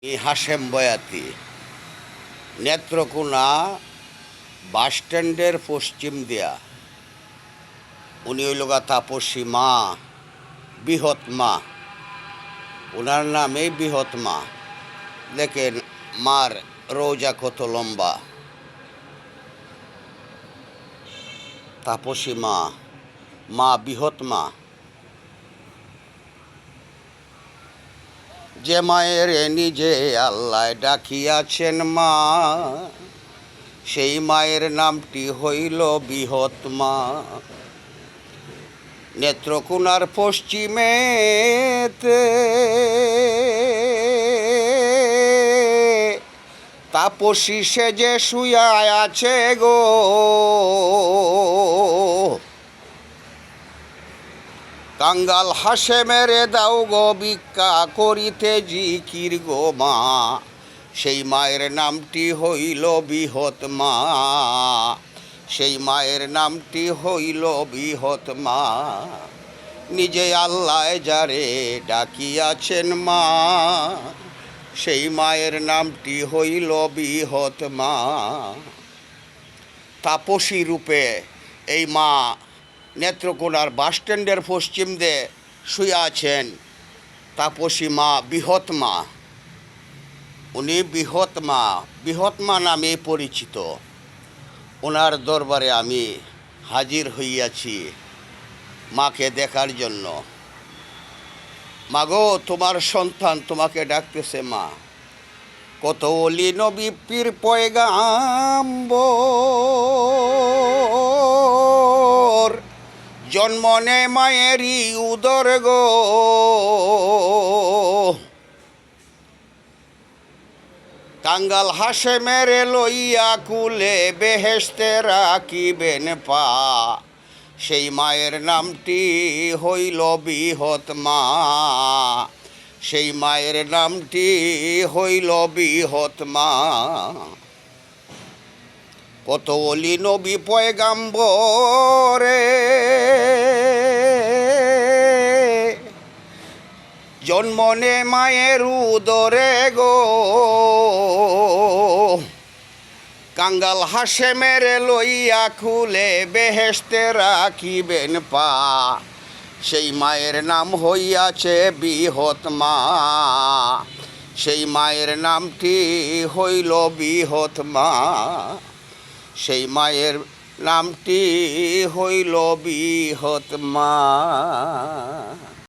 হাশেম বয়াতি নেত্রকোনা বাসস্ট্যান্ডের পশ্চিম দিয়া। উনি হইল তাপসী মা, বৃহৎ মা। ওনার নামে বৃহৎ মা। দেখেন মার রোজা কত লম্বা। তাপসী মা, মা বৃহৎ মা। যে মায়ের নিজে আল্লাহ ডাকিয়াছেন মা, সেই মায়ের নামটি হইল বৃহৎ মা। নেত্রকোনার পশ্চিমেতে তাপসী সেজে শুয়া আছে গো, কাঙ্গাল হাশেমের দাও গো ভিক্ষা করিতে জিকির গো মা। সেই মায়ের নামটি হইল বৃহৎ মা, সেই মায়ের নামটি হইল বৃহৎ মা। নিজে আল্লাহ যারে ডাকিয়াছেন মা, সেই মায়ের নামটি হইল বৃহৎ মা। তাপসী রূপে এই মা নেত্রকোনার বাসস্ট্যান্ডের পশ্চিম দিয়ে শুয়ে আছেন। তাপসী মা, বৃহৎ মা। উনি বৃহৎ মা নামে পরিচিত। ওনার দরবারে আমি হাজির হইয়াছি মাকে দেখার জন্য। মাগো, তোমার সন্তান তোমাকে ডাকতেছে মা। কত অলি নবী পীর পয়গাম্বর জন্ম নেয় মায়েরই উদর গো। কাঙ্গাল হাশেমের লইয়া কুলে বেহেশতে রাখিবেন পা, সেই মায়ের নামটি হইল বৃহৎ মা, সেই মায়ের নামটি হইল বৃহৎ মা। কত অলি নবী পয়গাম্বরে জন্ম নে মায়ের উদরে গো। কাঙ্গাল হাশেমের লইয়া খুলে বেহেশতে রাখিবেন পা, সেই মায়ের নাম হইয়াছে বৃহৎ মা, সেই মায়ের নামটি হইল বৃহৎ মা, সেই মায়ের নামটি হইল বৃহৎ মা।